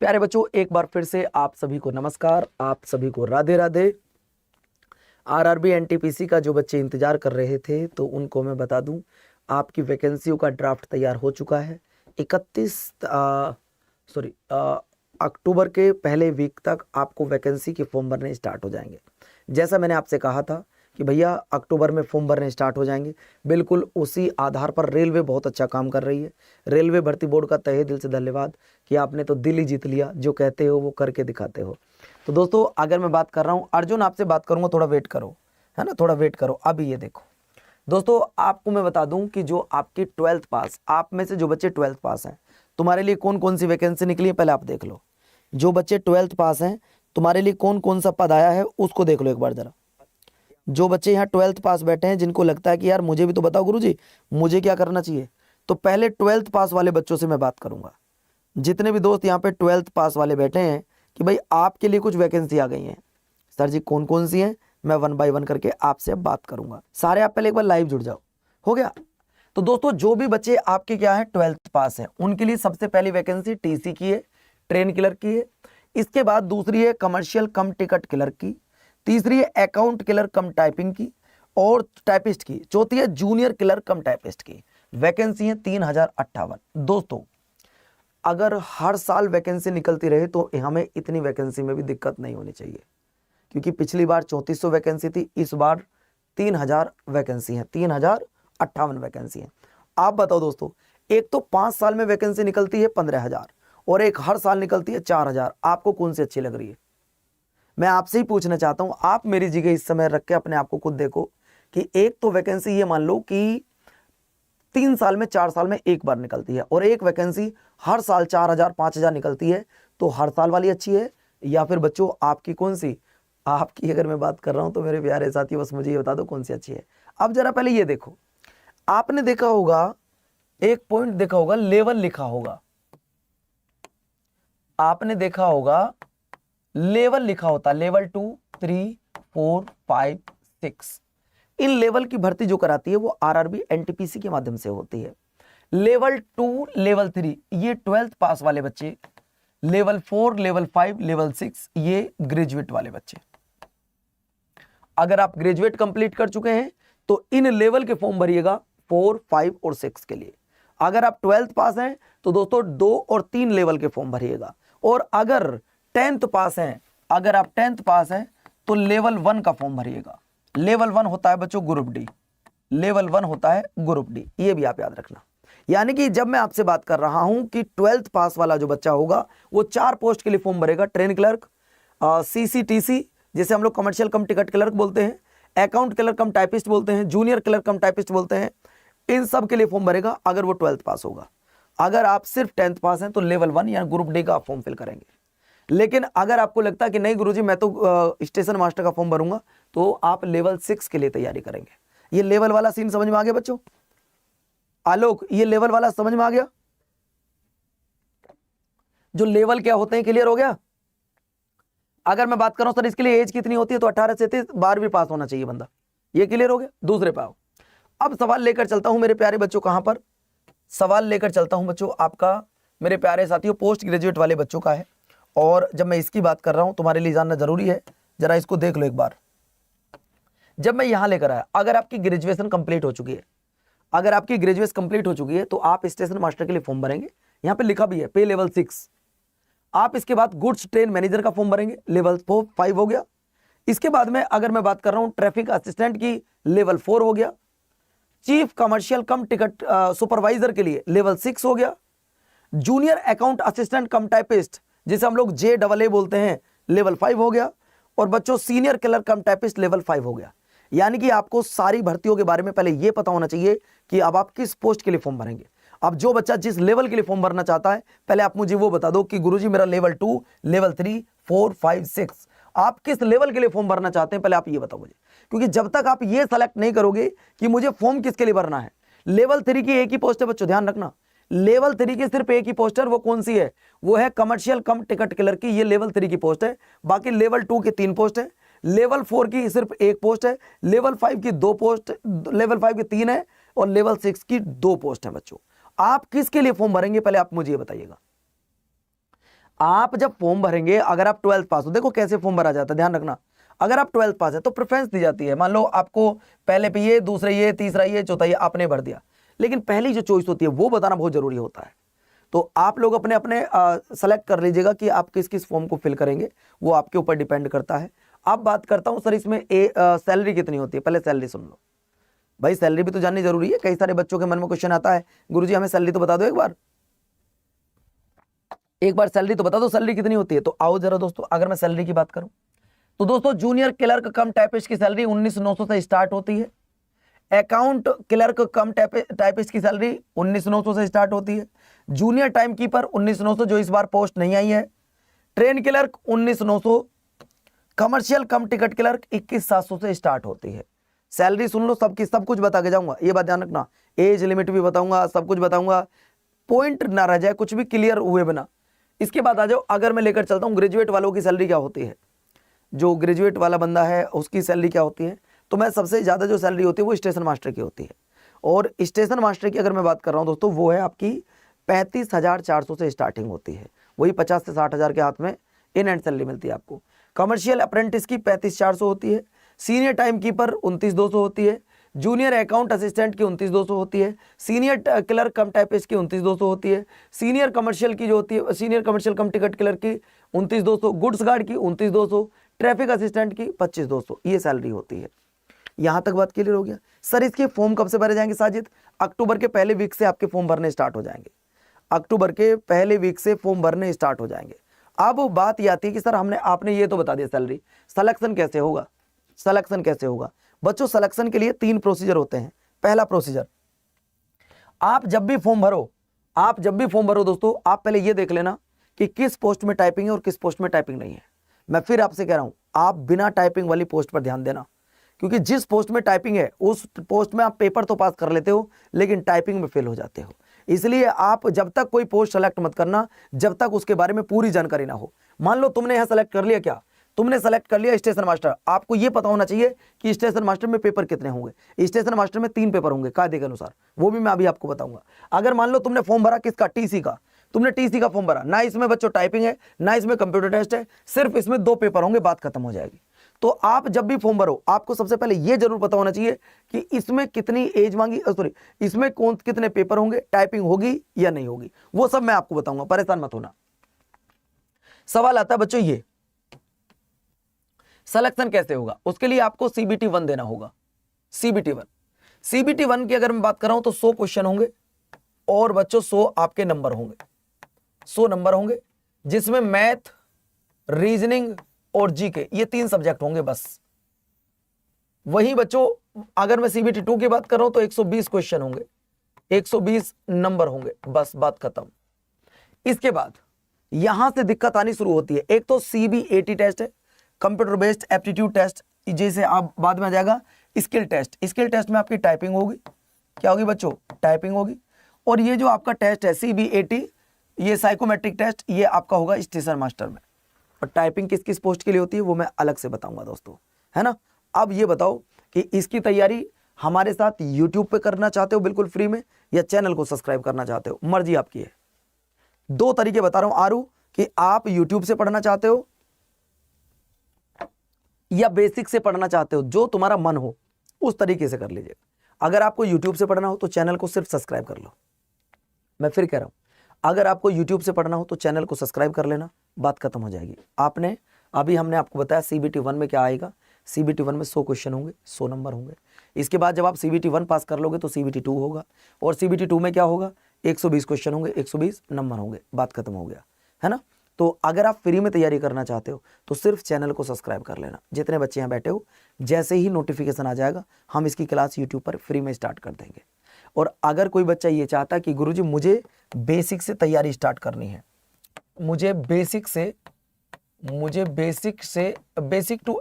प्यारे बच्चों, एक बार फिर से आप सभी को नमस्कार, आप सभी को राधे राधे। आरआरबी एनटीपीसी का जो बच्चे इंतजार कर रहे थे तो उनको मैं बता दूं, आपकी वैकेंसियों का ड्राफ्ट तैयार हो चुका है। 31 अक्टूबर के पहले वीक तक आपको वैकेंसी के फॉर्म भरने स्टार्ट हो जाएंगे। जैसा मैंने आपसे कहा था कि भैया अक्टूबर में फॉर्म भरने स्टार्ट हो जाएंगे, बिल्कुल उसी आधार पर रेलवे बहुत अच्छा काम कर रही है। रेलवे भर्ती बोर्ड का तहे दिल से धन्यवाद कि आपने तो दिल ही जीत लिया, जो कहते हो वो करके दिखाते हो। तो दोस्तों, अगर मैं बात कर रहा हूँ, अर्जुन आपसे बात करूंगा, थोड़ा वेट करो, है ना, थोड़ा वेट करो। अभी ये देखो दोस्तों, आपको मैं बता दूं कि जो आपकी 12th पास, आप में से जो बच्चे 12th पास हैं, तुम्हारे लिए कौन कौन सी वैकेंसी निकली है पहले आप देख लो। जो बच्चे 12th पास हैं, तुम्हारे लिए कौन कौन सा पद आया है उसको देख लो एक बार जरा। जो बच्चे यहाँ 12th पास बैठे हैं, जिनको लगता है कि यार मुझे भी तो बताओ गुरुजी, मुझे क्या करना चाहिए, तो पहले 12th पास वाले बच्चों से मैं बात करूंगा। जितने भी दोस्त यहाँ पे 12th पास वाले बैठे हैं कि भाई आपके लिए कुछ वैकेंसी आ गई हैं, सर जी कौन कौन सी हैं, मैं 1 बाय 1 करके आपसे अब बात करूंगा। सारे आप पहले एक बार लाइव जुड़ जाओ, हो गया। तो दोस्तों, जो भी बच्चे आपके क्या है 12th पास हैं, उनके लिए सबसे पहली वैकेंसी टीसी की है, ट्रेन क्लर्क की है। इसके बाद दूसरी है कमर्शियल कम टिकट क्लर्क की, तीसरी है अकाउंट क्लर्क कम टाइपिंग की और टाइपिस्ट की, चौथी है जूनियर क्लर्क कम टाइपिस्ट की। वैकेंसी है 3058। दोस्तों, अगर हर साल वैकेंसी निकलती रहे तो हमें इतनी वैकेंसी में भी दिक्कत नहीं होनी चाहिए, क्योंकि पिछली बार 3400 वैकेंसी थी, इस बार 3000 वैकेंसी है, 3058 वैकेंसी है। आप बताओ दोस्तों, एक तो 5 साल में वैकेंसी निकलती है 15000 और एक हर साल निकलती है 4000, आपको कौन सी अच्छी लग रही है? मैं आपसे ही पूछना चाहता हूं, आप मेरी जगह इस समय रख के अपने आप को खुद देखो कि एक तो वैकेंसी ये मान लो कि 3 साल में 4 साल में एक बार निकलती है और एक वैकेंसी हर साल 4000 5000 निकलती है, तो हर साल वाली अच्छी है या फिर बच्चों आपकी कौन सी? आपकी अगर मैं बात कर रहा हूं तो मेरे प्यारे साथी बस मुझे ये बता दो कौन सी अच्छी है। अब जरा पहले ये देखो, आपने देखा होगा एक पॉइंट देखा होगा, लेवल लिखा होगा, आपने देखा होगा लेवल लिखा होता, लेवल 2 3 4 5 6। इन लेवल की भर्ती जो कराती है वो आरआरबी एनटीपीसी के माध्यम से होती है। लेवल 2 लेवल 3 ये 12th पास वाले बच्चे, लेवल 4 लेवल 5 लेवल 6 ये ग्रेजुएट वाले बच्चे। अगर आप ग्रेजुएट कंप्लीट कर चुके हैं तो इन लेवल के फॉर्म भरिएगा 4 5 और 6 के लिए। अगर आप 12th पास हैं तो दोस्तों 2 और 3 लेवल के फॉर्म भरिएगा। और अगर 10th पास हैं, अगर आप 10th पास हैं तो लेवल 1 का फॉर्म भरिएगा। लेवल 1 होता है बच्चों ग्रुप डी, लेवल 1 होता है ग्रुप डी, ये भी आप याद रखना। यानी कि जब मैं आपसे बात कर रहा हूं कि 12th पास वाला जो बच्चा होगा वो 4 पोस्ट के लिए फॉर्म भरेगा, ट्रेन क्लर्क, सीसीटीसी जिसे हम लोग कमर्शियल कम टिकट क्लर्क बोलते हैं, अकाउंट क्लर्क कम टाइपिस्ट बोलते हैं, जूनियर क्लर्क कम टाइपिस्ट बोलते हैं, इन सब के लिए फॉर्म भरेगा अगर वो 12th पास होगा। अगर आप सिर्फ 10th पास हैं तो लेवल 1 या ग्रुप डी का फॉर्म फिल करेंगे। लेकिन अगर आपको लगता है कि नहीं गुरुजी मैं तो स्टेशन मास्टर का फॉर्म भरूंगा, तो आप लेवल 6 के लिए तैयारी करेंगे। ये लेवल वाला सीन समझ में आ गया बच्चों? आलोक, ये लेवल वाला समझ में आ गया? जो लेवल क्या होते हैं क्लियर हो गया? अगर मैं बात कर रहा हूं सर इसके लिए एज कितनी होती है, तो 18 से 12वीं पास होना चाहिए बंदा, ये क्लियर हो गया? दूसरे पे आओ। अब सवाल लेकर चलता हूं मेरे प्यारे बच्चों, कहां पर सवाल लेकर चलता हूं बच्चों आपका, मेरे प्यारे साथियों, पोस्ट ग्रेजुएट वाले बच्चों का है। और जब मैं इसकी बात कर रहा हूं तुम्हारे लिए जानना जरूरी है, जरा इसको देख लो एक बार। जब मैं यहां लेकर आया, अगर आपकी ग्रेजुएशन कंप्लीट हो चुकी है, अगर आपकी ग्रेजुएशन कंप्लीट हो चुकी है तो आप स्टेशन मास्टर के लिए फॉर्म भरेंगे। यहां पे लिखा भी है पे लेवल 6। आप इसके बाद गुड्स ट्रेन मैनेजर का फॉर्म भरेंगे, लेवल 5 हो गया। इसके बाद में अगर मैं बात कर रहा हूं ट्रैफिक असिस्टेंट की, लेवल 4 हो गया। चीफ कमर्शियल कम टिकट सुपरवाइजर के लिए लेवल 6 हो गया। जूनियर अकाउंट असिस्टेंट कम टाइपिस्ट जिसे हम लोग JAA बोलते हैं, लेवल 5 हो गया। और बच्चों सीनियर क्लर्क कम टाइपिस्ट लेवल 5 हो गया। यानी कि आपको सारी भर्तियों के बारे में पहले यह पता होना चाहिए कि अब आप किस पोस्ट के लिए फॉर्म भरेंगे। अब जो बच्चा जिस लेवल के लिए फॉर्म भरना चाहता है, पहले आप मुझे वो बता दो कि गुरुजी मेरा लेवल 2 लेवल 3 4 5 6, आप किस लेवल के लिए फॉर्म भरना चाहते हैं, पहले आप ये बताओ मुझे। क्योंकि जब तक आप ये सेलेक्ट नहीं करोगे कि मुझे फॉर्म किसके लिए भरना है, लेवल 3 की एक ही पोस्ट है बच्चों, ध्यान रखना, लेवल 3 की सिर्फ एक ही पोस्टर, वो कौन सी है? वो है कमर्शियल कम टिकट क्लर्क की, ये लेवल 3 की पोस्ट है। बाकी लेवल 2 की 3 पोस्ट है, लेवल 4 की सिर्फ एक पोस्ट है, लेवल 5 की 2 पोस्ट, लेवल 5 की 3 है और लेवल 6 की 2 पोस्ट है। बच्चों आप किसके लिए फॉर्म भरेंगे पहले आप मुझे ये बताइएगा। आप जब फॉर्म भरेंगे, अगर आप 12th पास हो, देखो कैसे फॉर्म भरा जाता है, ध्यान रखना। अगर आप 12th पास है तो प्रेफरेंस दी जाती है। मान लो आपको पहले पे ये, दूसरे ये, तीसरा ये, चौथा ये आपने भर दिया, लेकिन पहली जो चॉइस होती है वो बताना बहुत जरूरी होता है। तो आप लोग अपने अपने सेलेक्ट कर लीजिएगा कि आप किस किस फॉर्म को फिल करेंगे, वो आपके ऊपर डिपेंड करता है। अब बात करता हूं सर इसमें सैलरी कितनी होती है। पहले सैलरी सुन लो भाई, सैलरी भी तो जाननी जरूरी है। कई सारे बच्चों के मन में क्वेश्चन आता है, गुरुजी हमें सैलरी तो बता दो, एक बार सैलरी तो बता दो, सैलरी कितनी होती है। तो आओ जरा दोस्तों, अगर मैं सैलरी की बात करूं तो दोस्तों जूनियर क्लर्क कम टाइपिस्ट की सैलरी 19,900 से स्टार्ट होती है। अकाउंट क्लर्क कम टाइपिस्ट की सैलरी 19,900 से स्टार्ट होती है। जूनियर टाइम कीपर 19,900, जो इस बार पोस्ट नहीं आई है। Train clerk 19,900। कमर्शियल कम टिकट क्लर्क 21,700 से स्टार्ट होती है। सैलरी सुन लो सबकी, सब कुछ बता के जाऊंगा, ये बात ध्यान रखना। एज लिमिट भी बताऊंगा, सब कुछ बताऊंगा, पॉइंट ना रह जाए कुछ भी क्लियर हुए बिना। इसके बाद आ जाओ, अगर मैं लेकर चलता हूं ग्रेजुएट वालों की सैलरी क्या होती है। जो ग्रेजुएट वाला बंदा है उसकी सैलरी क्या होती है, तो मैं सबसे ज़्यादा जो सैलरी होती है वो स्टेशन मास्टर की होती है। और स्टेशन मास्टर की अगर मैं बात कर रहा हूँ दोस्तों, वो है आपकी 35,400 से स्टार्टिंग होती है। वही 50 से 60,000 के हाथ में इन एंड सैलरी मिलती है आपको। कमर्शियल अप्रेंटिस की 35,400 होती है। सीनियर टाइम कीपर 29,200 होती है। जूनियर अकाउंट असिस्टेंट की 29,200 होती है। सीनियर क्लर्क कम टाइपिस्ट की 29,200 होती है। सीनियर कमर्शियल की जो होती है, सीनियर कमर्शियल कम टिकट क्लर्क की 29,200। गुड्स गार्ड की 29,200। ट्रैफिक असिस्टेंट की 25,200। ये सैलरी होती है। यहां तक बात क्लियर हो गया। सर इसके फॉर्म कब से भरे जाएंगे साजिद? अक्टूबर के पहले वीक से आपके फॉर्म भरने स्टार्ट हो जाएंगे। अक्टूबर के पहले वीक से फॉर्म भरने स्टार्ट हो जाएंगे। अब बात ये आती है कि सर आपने ये तो बता दिया सैलरी, सिलेक्शन कैसे होगा? सिलेक्शन कैसे होगा बच्चों? सिलेक्शन के लिए 3 प्रोसीजर होते हैं। पहला प्रोसीजर, आप जब भी फॉर्म भरो दोस्तों, आप पहले ये देख लेना कि किस पोस्ट में टाइपिंग है और किस पोस्ट में टाइपिंग नहीं है। मैं फिर आपसे कह रहा हूं, आप बिना टाइपिंग वाली पोस्ट पर ध्यान देना, क्योंकि जिस पोस्ट में टाइपिंग है उस पोस्ट में आप पेपर तो पास कर लेते हो लेकिन टाइपिंग में फेल हो जाते हो। इसलिए आप जब तक कोई पोस्ट सेलेक्ट मत करना जब तक उसके बारे में पूरी जानकारी ना हो। मान लो तुमने यहां सेलेक्ट कर लिया, क्या तुमने सेलेक्ट कर लिया स्टेशन मास्टर, आपको यह पता होना चाहिए कि स्टेशन मास्टर में पेपर कितने होंगे। स्टेशन मास्टर में 3 पेपर होंगे कायदे के अनुसार, वो भी मैं अभी आपको बताऊंगा। अगर मान लो तुमने फॉर्म भरा किसका, टीसी का, तुमने टीसी का फॉर्म भरा, ना इसमें बच्चों टाइपिंग है ना इसमें कंप्यूटर टेस्ट है, सिर्फ इसमें 2 पेपर होंगे, बात खत्म हो जाएगी। तो आप जब भी फॉर्म भरो आपको सबसे पहले यह जरूर पता होना चाहिए कि इसमें कितनी एज मांगी, सॉरी इसमें कितने पेपर होंगे, टाइपिंग होगी या नहीं होगी, वो सब मैं आपको बताऊंगा, परेशान मत होना। सवाल आता है बच्चों, ये सिलेक्शन कैसे होगा? उसके लिए आपको CBT 1 देना होगा। CBT 1 की अगर मैं बात कर रहा हूं तो 100 क्वेश्चन होंगे और बच्चों 100 आपके नंबर होंगे, 100 नंबर होंगे, जिसमें मैथ, रीजनिंग और जीके ये 3 सब्जेक्ट होंगे बस। वही बच्चों अगर मैं CBT 2 की बात कर रहा हूं तो 120 क्वेश्चन होंगे, 120 नंबर होंगे, बस बात खत्म। इसके बाद यहां से दिक्कत आनी शुरू होती है। एक तो CBAT टेस्ट है, कंप्यूटर बेस्ड एप्टीट्यूड टेस्ट, जैसे आप बाद में आ जाएगा स्किल टेस्ट। स्किल टेस्ट में आपकी टाइपिंग होगी, क्या होगी बच्चों? टाइपिंग होगी। और ये जो आपका टेस्ट है CBAT, ये साइकोमेट्रिक टेस्ट, ये आपका होगा स्टेशन मास्टर में। और टाइपिंग किस किस पोस्ट के लिए होती है वो मैं अलग से बताऊंगा दोस्तों, है ना। अब ये बताओ कि इसकी तैयारी हमारे साथ यूट्यूब पे करना चाहते हो बिल्कुल फ्री में, या चैनल को सब्सक्राइब करना चाहते हो, मर्जी आपकी है। 2 तरीके बता रहा हूं आरू, कि आप यूट्यूब से पढ़ना चाहते हो या बेसिक से पढ़ना चाहते हो, जो तुम्हारा मन हो उस तरीके से कर लीजिए। अगर आपको यूट्यूब से पढ़ना हो तो चैनल को सिर्फ सब्सक्राइब कर लो। मैं फिर कह रहा हूं, अगर आपको यूट्यूब से पढ़ना हो तो चैनल को सब्सक्राइब कर लेना, बात खत्म हो जाएगी। हमने आपको बताया CBT 1 में क्या आएगा। CBT 1 में 100 क्वेश्चन होंगे, 100 नंबर होंगे। इसके बाद जब आप CBT 1 पास कर लोगे तो CBT 2 होगा, और CBT 2 में क्या होगा, 120 क्वेश्चन होंगे, 120 नंबर होंगे, बात खत्म हो गया, है ना। तो अगर आप फ्री में तैयारी करना चाहते हो तो सिर्फ चैनल को सब्सक्राइब कर लेना। जितने बच्चे यहाँ बैठे हो, जैसे ही नोटिफिकेशन आ जाएगा हम इसकी क्लास यूट्यूब पर फ्री में स्टार्ट कर देंगे। और अगर कोई बच्चा ये चाहता है कि गुरुजी मुझे बेसिक से तैयारी स्टार्ट करनी है, मुझे बेसिक टू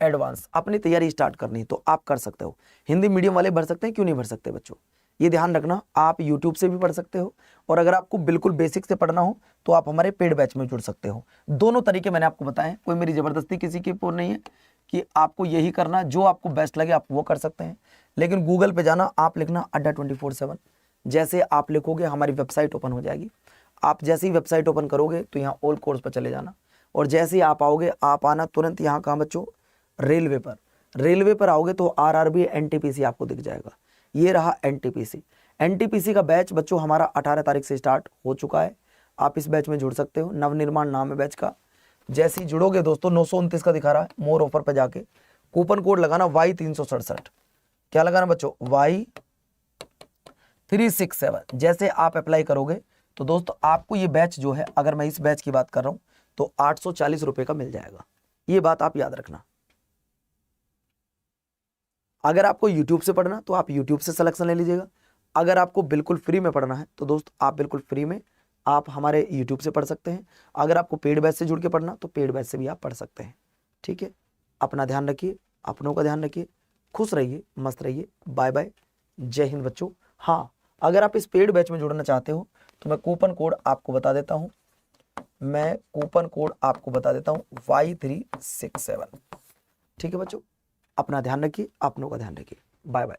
एडवांस अपनी तैयारी स्टार्ट करनी है तो आप कर सकते हो। हिंदी मीडियम वाले भर सकते हैं, क्यों नहीं भर सकते बच्चों? ये ध्यान रखना, आप YouTube से भी पढ़ सकते हो, और अगर आपको बिल्कुल बेसिक से पढ़ना हो तो आप हमारे पेड बैच में जुड़ सकते हो। दोनों तरीके मैंने आपको बताए, कोई मेरी जबरदस्ती किसी की ऊपर नहीं है कि आपको यही करना, जो आपको बेस्ट लगे आप वो कर सकते हैं। लेकिन गूगल पे जाना, आप लिखना अड्डा 24/7, जैसे आप लिखोगे हमारी वेबसाइट ओपन हो जाएगी। आप जैसे ही वेबसाइट ओपन करोगे तो यहाँ ऑल कोर्स पर चले जाना, और जैसे ही आप आओगे, आप आना तुरंत यहाँ कहाँ बच्चों, रेलवे पर। रेलवे पर आओगे तो आरआरबी एनटीपीसी आपको दिख जाएगा। ये रहा एनटीपीसी। एनटीपीसी का बैच बच्चों हमारा 18 तारीख से स्टार्ट हो चुका है। आप इस बैच में जुड़ सकते हो, नवनिर्माण नाम है बैच का। जैसे ही जुड़ोगे दोस्तों, 929 का दिखा रहा है, मोर ऑफर पर जाके कूपन कोड लगाना Y367। क्या लगाना बच्चों, Y367। जैसे आप अप्लाई करोगे तो दोस्तों आपको ये बैच जो है, अगर मैं इस बैच की बात कर रहा हूं तो 840 रुपए का मिल जाएगा। ये बात आप याद रखना। अगर आपको YouTube से पढ़ना तो आप YouTube से सिलेक्शन ले लीजिएगा। अगर आपको बिल्कुल फ्री में पढ़ना है तो दोस्त आप बिल्कुल फ्री में आप हमारे YouTube से पढ़ सकते हैं। अगर आपको पेड बैच से जुड़ के पढ़ना तो पेड बैच से भी आप पढ़ सकते हैं। ठीक है, अपना ध्यान रखिए, अपनों का ध्यान रखिए, खुश रहिए, मस्त रहिए। बाय बाय, जय हिंद बच्चों। हाँ, अगर आप इस पेड बैच में जुड़ना चाहते हो तो मैं कूपन कोड आपको बता देता हूँ, Y367। ठीक है बच्चों, अपना ध्यान रखिए, अपनों का ध्यान रखिए। Bye bye.